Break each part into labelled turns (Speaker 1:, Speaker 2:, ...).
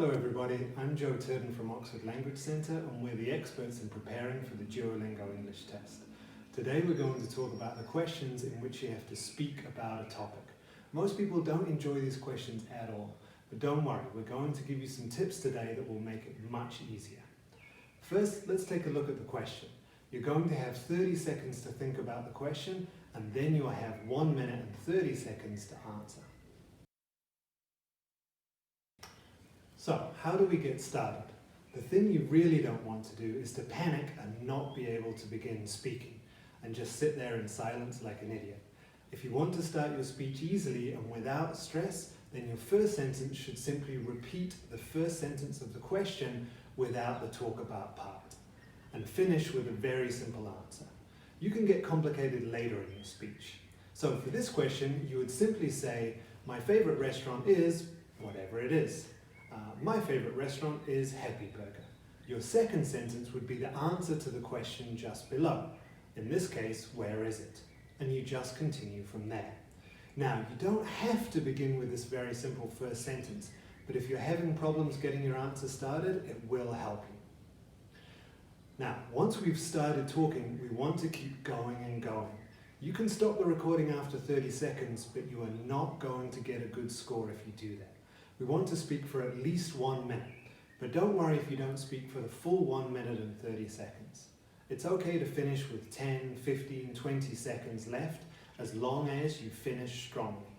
Speaker 1: Hello everybody, I'm Joe Turden from Oxford Language Centre and we're the experts in preparing for the Duolingo English Test. Today we're going to talk about the questions in which you have to speak about a topic. Most people don't enjoy these questions at all, but don't worry, we're going to give you some tips today that will make it much easier. First, let's take a look at the question. You're going to have 30 seconds to think about the question and then you'll have 1 minute and 30 seconds to answer. So, how do we get started? The thing you really don't want to do is to panic and not be able to begin speaking and just sit there in silence like an idiot. If you want to start your speech easily and without stress, then your first sentence should simply repeat the first sentence of the question without the talk about part, and finish with a very simple answer. You can get complicated later in your speech. So for this question, you would simply say, my favorite restaurant is whatever it is. My favorite restaurant is Happy Burger. Your second sentence would be the answer to the question just below. In this case, where is it? And you just continue from there. Now, you don't have to begin with this very simple first sentence, but if you're having problems getting your answer started, it will help you. Now, once we've started talking, we want to keep going and going. You can stop the recording after 30 seconds, but you are not going to get a good score if you do that. We want to speak for at least 1 minute, but don't worry if you don't speak for the full 1 minute and 30 seconds. It's okay to finish with 10, 15, 20 seconds left, as long as you finish strongly.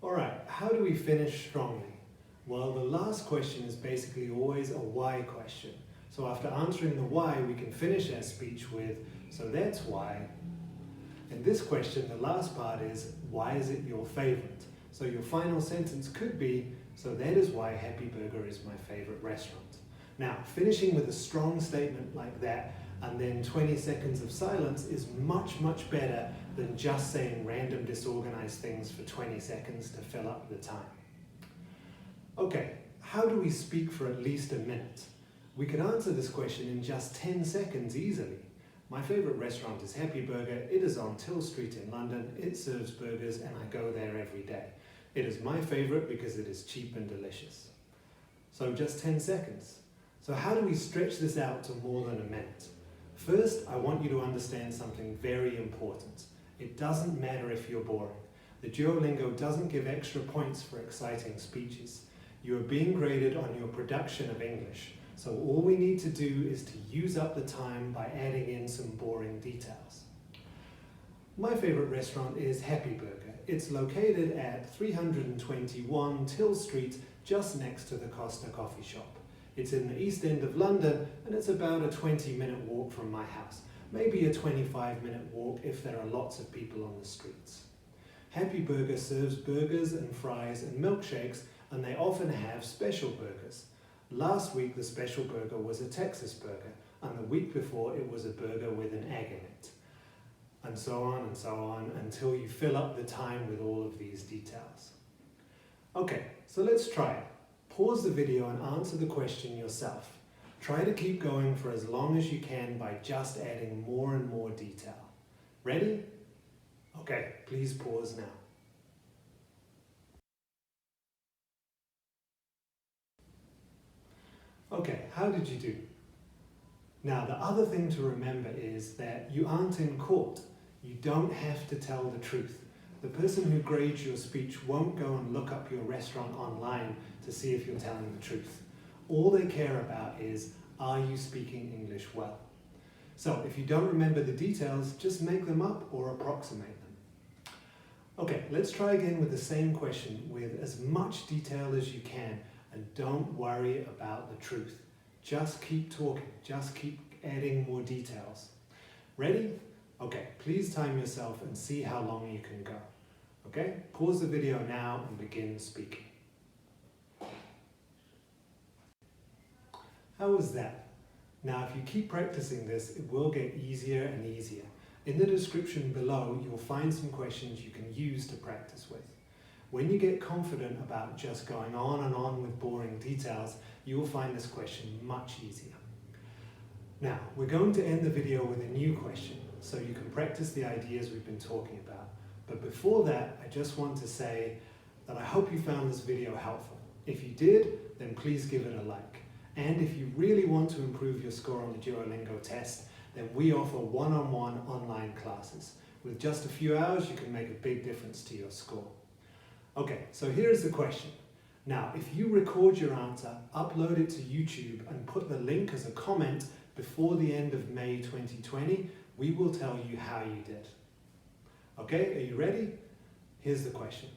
Speaker 1: Alright, how do we finish strongly? Well, the last question is basically always a why question. So after answering the why, we can finish our speech with, so that's why. In this question, the last part is, why is it your favorite? So your final sentence could be, so that is why Happy Burger is my favorite restaurant. Now, finishing with a strong statement like that and then 20 seconds of silence is much, much better than just saying random disorganized things for 20 seconds to fill up the time. Okay, how do we speak for at least a minute? We could answer this question in just 10 seconds easily. My favorite restaurant is Happy Burger. It is on Till Street in London. It serves burgers and I go there every day. It is my favorite because it is cheap and delicious. So just 10 seconds. So how do we stretch this out to more than a minute? First, I want you to understand something very important. It doesn't matter if you're boring. The Duolingo doesn't give extra points for exciting speeches. You are being graded on your production of English. So all we need to do is to use up the time by adding in some boring details. My favorite restaurant is Happy Burger. It's located at 321 Till Street, just next to the Costa coffee shop. It's in the East End of London and it's about a 20-minute walk from my house. Maybe a 25-minute walk if there are lots of people on the streets. Happy Burger serves burgers and fries and milkshakes, and they often have special burgers. Last week the special burger was a Texas burger, and the week before it was a burger with an egg in it. And so on until you fill up the time with all of these details. Okay, so let's try it. Pause the video and answer the question yourself. Try to keep going for as long as you can by just adding more and more detail. Ready? Okay, please pause now. Okay, how did you do? Now, the other thing to remember is that you aren't in court. You don't have to tell the truth. The person who grades your speech won't go and look up your restaurant online to see if you're telling the truth. All they care about is, are you speaking English well? So, if you don't remember the details, just make them up or approximate them. Okay, let's try again with the same question with as much detail as you can. And don't worry about the truth. Just keep talking. Just keep adding more details. Ready? Okay, please time yourself and see how long you can go. Okay, pause the video now and begin speaking. How was that? Now, if you keep practicing this, it will get easier and easier. In the description below, you'll find some questions you can use to practice with. When you get confident about just going on and on with boring details, you will find this question much easier. Now, we're going to end the video with a new question, so you can practice the ideas we've been talking about. But before that, I just want to say, that I hope you found this video helpful. If you did, then please give it a like. And if you really want to improve your score on the Duolingo test, then we offer one-on-one online classes. With just a few hours, you can make a big difference to your score. Okay, so here's the question. Now, if you record your answer, upload it to YouTube and put the link as a comment before the end of May 2020, we will tell you how you did. Okay, are you ready? Here's the question.